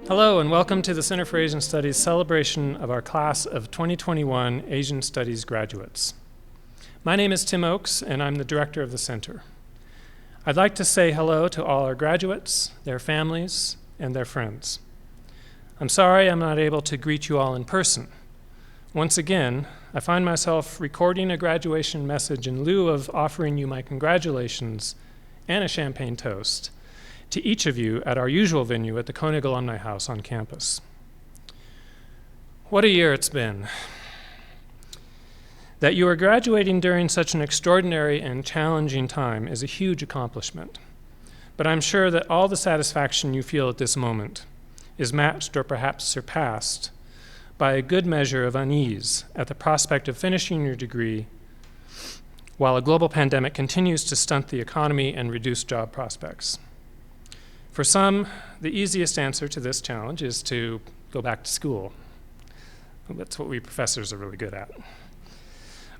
Hello and welcome to the Center for Asian Studies celebration of our class of 2021 Asian Studies graduates. My name is Tim Oakes and I'm the director of the center. I'd like to say hello to all our graduates, their families, and their friends. I'm sorry I'm not able to greet you all in person. Once again, I find myself recording a graduation message in lieu of offering you my congratulations and a champagne toast to each of you at our usual venue at the Koenig Alumni House on campus. What a year it's been. That you are graduating during such an extraordinary and challenging time is a huge accomplishment. But I'm sure that all the satisfaction you feel at this moment is matched or perhaps surpassed by a good measure of unease at the prospect of finishing your degree while a global pandemic continues to stunt the economy and reduce job prospects. For some, the easiest answer to this challenge is to go back to school. That's what we professors are really good at.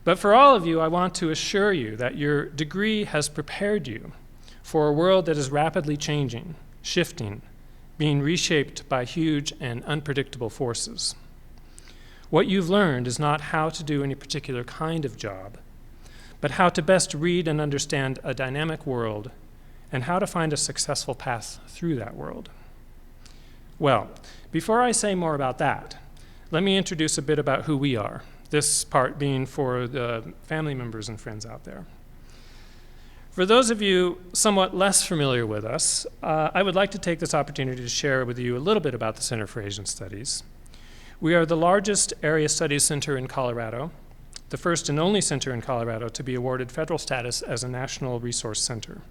But for all of you, I want to assure you that your degree has prepared you for a world that is rapidly changing, shifting, being reshaped by huge and unpredictable forces. What you've learned is not how to do any particular kind of job, but how to best read and understand a dynamic world and how to find a successful path through that world. Well, before I say more about that, let me introduce a bit about who we are, this part being for the family members and friends out there. For those of you somewhat less familiar with us, I would like to take this opportunity to share with you a little bit about the Center for Asian Studies. We are the largest area studies center in Colorado, the first and only center in Colorado to be awarded federal status as a national resource center.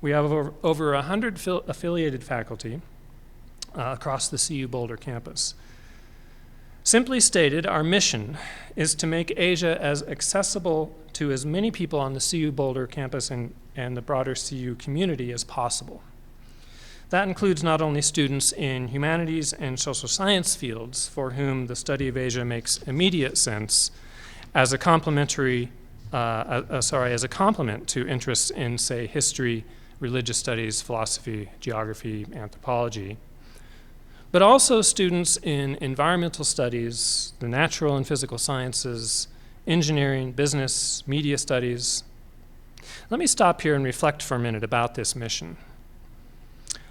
We have over 100 affiliated faculty across the CU Boulder campus. Simply stated, our mission is to make Asia as accessible to as many people on the CU Boulder campus and the broader CU community as possible. That includes not only students in humanities and social science fields for whom the study of Asia makes immediate sense as a complement to interests in, say, history, religious studies, philosophy, geography, anthropology, but also students in environmental studies, the natural and physical sciences, engineering, business, media studies. Let me stop here and reflect for a minute about this mission.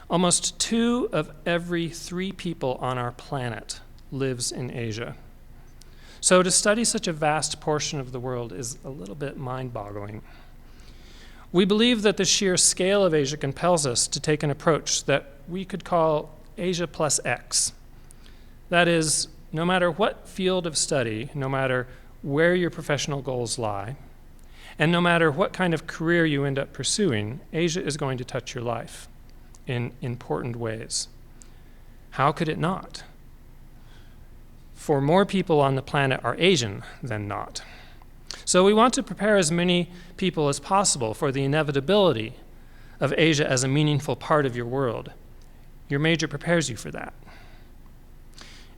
Almost 2 of every 3 people on our planet lives in Asia. So to study such a vast portion of the world is a little bit mind-boggling. We believe that the sheer scale of Asia compels us to take an approach that we could call Asia plus X. That is, no matter what field of study, no matter where your professional goals lie, and no matter what kind of career you end up pursuing, Asia is going to touch your life in important ways. How could it not? For more people on the planet are Asian than not. So we want to prepare as many people as possible for the inevitability of Asia as a meaningful part of your world. Your major prepares you for that.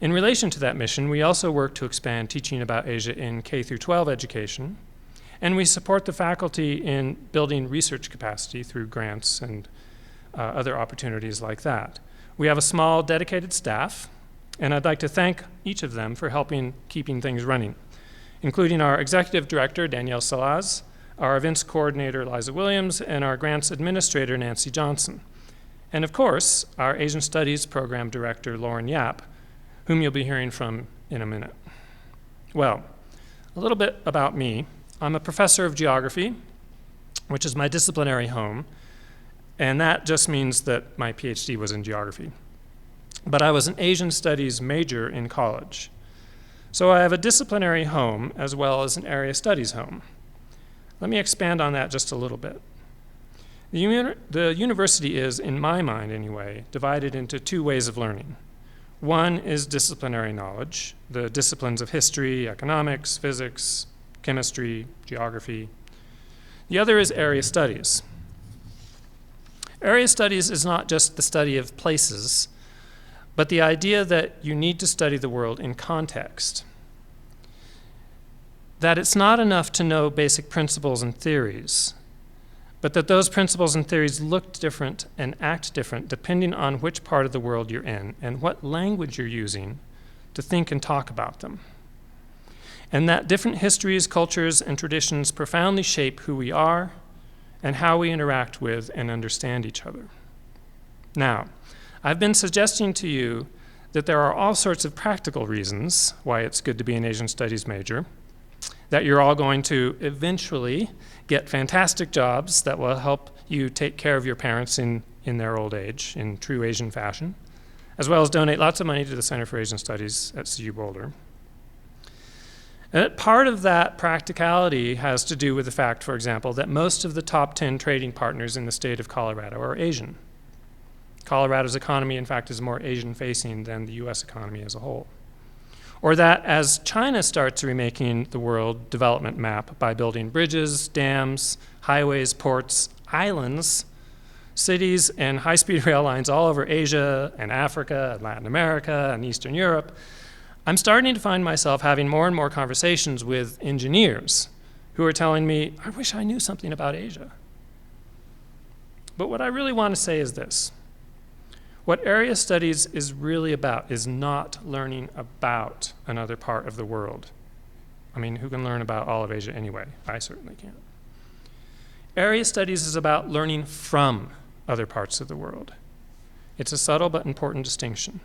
In relation to that mission, we also work to expand teaching about Asia in K-12 education, and we support the faculty in building research capacity through grants and other opportunities like that. We have a small dedicated staff, and I'd like to thank each of them for helping keeping things running, including our executive director, Danielle Salaz, our events coordinator, Liza Williams, and our grants administrator, Nancy Johnson. And of course, our Asian Studies program director, Lauren Yap, whom you'll be hearing from in a minute. Well, a little bit about me. I'm a professor of geography, which is my disciplinary home, and that just means that my PhD was in geography. But I was an Asian Studies major in college. So I have a disciplinary home as well as an area studies home. Let me expand on that just a little bit. The university is, in my mind anyway, divided into 2 ways of learning. One is disciplinary knowledge, the disciplines of history, economics, physics, chemistry, geography. The other is area studies. Area studies is not just the study of places, but the idea that you need to study the world in context. That it's not enough to know basic principles and theories, but that those principles and theories look different and act different depending on which part of the world you're in and what language you're using to think and talk about them. And that different histories, cultures, and traditions profoundly shape who we are and how we interact with and understand each other. Now, I've been suggesting to you that there are all sorts of practical reasons why it's good to be an Asian Studies major, that you're all going to eventually get fantastic jobs that will help you take care of your parents in their old age in true Asian fashion, as well as donate lots of money to the Center for Asian Studies at CU Boulder. And part of that practicality has to do with the fact, for example, that most of the top 10 trading partners in the state of Colorado are Asian. Colorado's economy, in fact, is more Asian-facing than the US economy as a whole. Or that as China starts remaking the world development map by building bridges, dams, highways, ports, islands, cities, and high-speed rail lines all over Asia and Africa and Latin America and Eastern Europe, I'm starting to find myself having more and more conversations with engineers who are telling me, I wish I knew something about Asia. But what I really want to say is this. What area studies is really about is not learning about another part of the world. I mean, who can learn about all of Asia anyway? I certainly can't. Area studies is about learning from other parts of the world. It's a subtle but important distinction.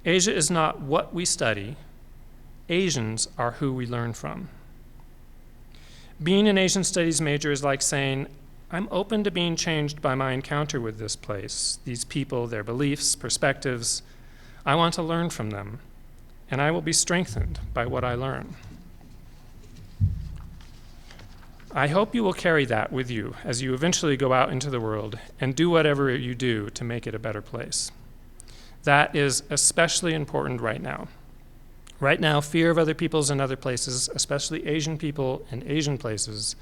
Asia is not what we study. Asians are who we learn from. Being an Asian Studies major is like saying, I'm open to being changed by my encounter with this place, these people, their beliefs, perspectives. I want to learn from them, and I will be strengthened by what I learn. I hope you will carry that with you as you eventually go out into the world and do whatever you do to make it a better place. That is especially important right now. Right now, fear of other peoples and other places, especially Asian people and Asian places,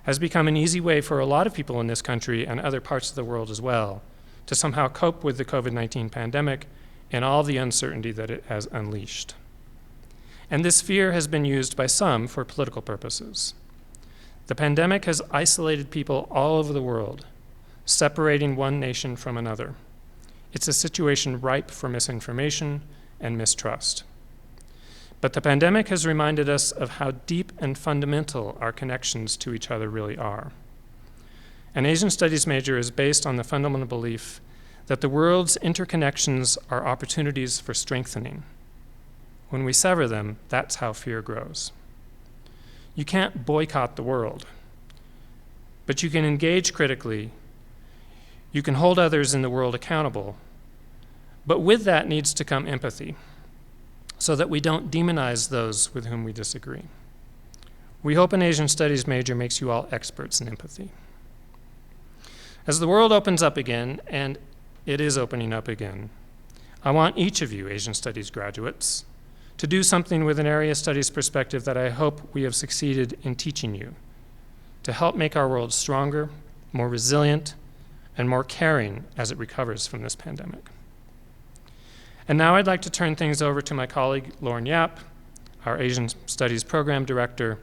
has become an easy way for a lot of people in this country and other parts of the world as well to somehow cope with the COVID-19 pandemic and all the uncertainty that it has unleashed. And this fear has been used by some for political purposes. The pandemic has isolated people all over the world, separating one nation from another. It's a situation ripe for misinformation and mistrust. But the pandemic has reminded us of how deep and fundamental our connections to each other really are. An Asian Studies major is based on the fundamental belief that the world's interconnections are opportunities for strengthening. When we sever them, that's how fear grows. You can't boycott the world, but you can engage critically. You can hold others in the world accountable, but with that needs to come empathy, so that we don't demonize those with whom we disagree. We hope an Asian Studies major makes you all experts in empathy. As the world opens up again, and it is opening up again, I want each of you Asian Studies graduates to do something with an area studies perspective that I hope we have succeeded in teaching you, to help make our world stronger, more resilient, and more caring as it recovers from this pandemic. And now I'd like to turn things over to my colleague, Lauren Yap, our Asian Studies Program Director,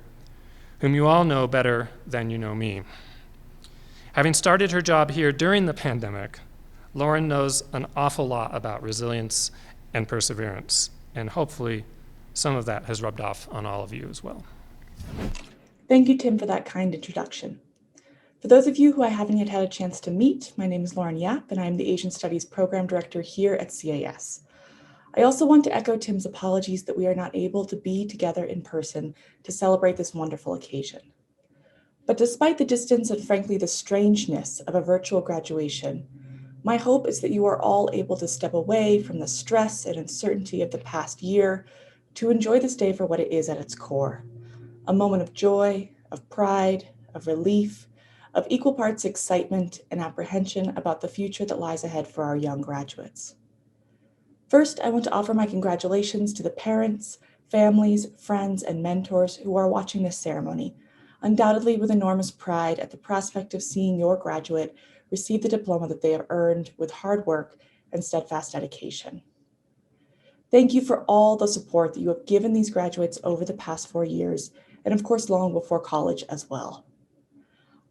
whom you all know better than you know me. Having started her job here during the pandemic, Lauren knows an awful lot about resilience and perseverance, and hopefully some of that has rubbed off on all of you as well. Thank you, Tim, for that kind introduction. For those of you who I haven't yet had a chance to meet, my name is Lauren Yap, and I'm the Asian Studies Program Director here at CAS. I also want to echo Tim's apologies that we are not able to be together in person to celebrate this wonderful occasion. But despite the distance and frankly the strangeness of a virtual graduation, my hope is that you are all able to step away from the stress and uncertainty of the past year to enjoy this day for what it is at its core, a moment of joy, of pride, of relief, of equal parts excitement and apprehension about the future that lies ahead for our young graduates. First, I want to offer my congratulations to the parents, families, friends, and mentors who are watching this ceremony, undoubtedly with enormous pride at the prospect of seeing your graduate receive the diploma that they have earned with hard work and steadfast dedication. Thank you for all the support that you have given these graduates over the past 4 years, and of course, long before college as well.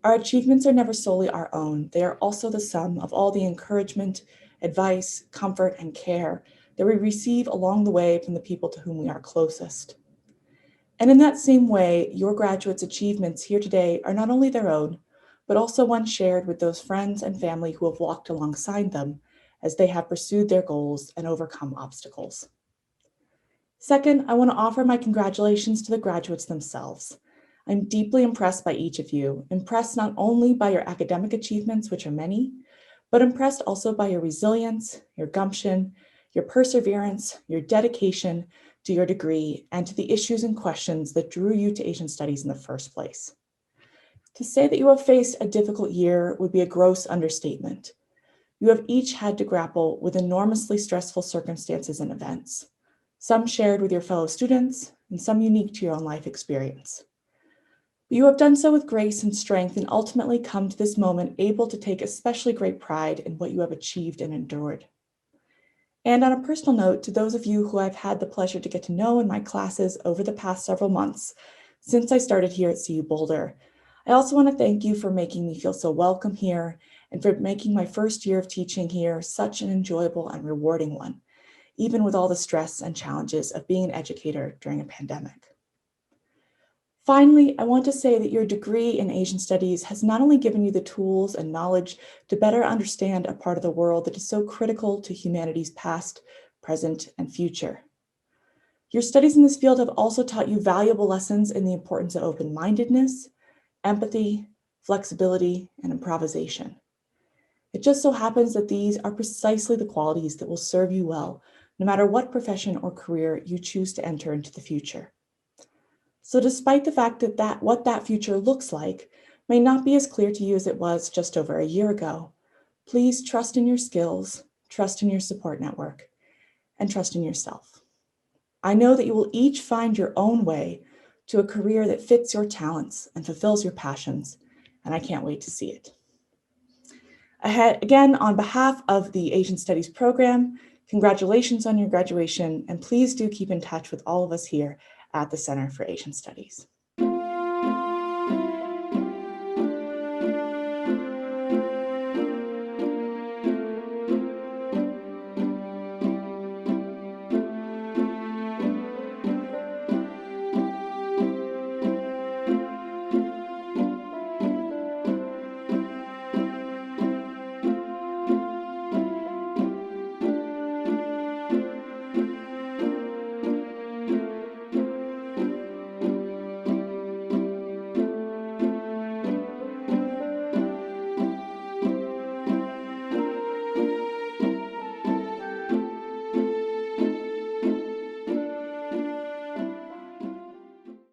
Our achievements are never solely our own. They are also the sum of all the encouragement, advice, comfort, and care that we receive along the way from the people to whom we are closest. And in that same way, your graduates' achievements here today are not only their own, but also one shared with those friends and family who have walked alongside them as they have pursued their goals and overcome obstacles. Second, I want to offer my congratulations to the graduates themselves. I'm deeply impressed by each of you, impressed not only by your academic achievements, which are many, but impressed also by your resilience, your gumption, your perseverance, your dedication to your degree, and to the issues and questions that drew you to Asian Studies in the first place. To say that you have faced a difficult year would be a gross understatement. You have each had to grapple with enormously stressful circumstances and events, some shared with your fellow students, and some unique to your own life experience. But you have done so with grace and strength and ultimately come to this moment able to take especially great pride in what you have achieved and endured. And on a personal note, to those of you who I've had the pleasure to get to know in my classes over the past several months, since I started here at CU Boulder, I also want to thank you for making me feel so welcome here and for making my first year of teaching here such an enjoyable and rewarding one, even with all the stress and challenges of being an educator during a pandemic. Finally, I want to say that your degree in Asian Studies has not only given you the tools and knowledge to better understand a part of the world that is so critical to humanity's past, present, and future. Your studies in this field have also taught you valuable lessons in the importance of open-mindedness, empathy, flexibility, and improvisation. It just so happens that these are precisely the qualities that will serve you well, no matter what profession or career you choose to enter into the future. So despite the fact that what that future looks like may not be as clear to you as it was just over a year ago, please trust in your skills, trust in your support network, and trust in yourself. I know that you will each find your own way to a career that fits your talents and fulfills your passions, and I can't wait to see it. Again, on behalf of the Asian Studies program, congratulations on your graduation, and please do keep in touch with all of us here at the Center for Asian Studies.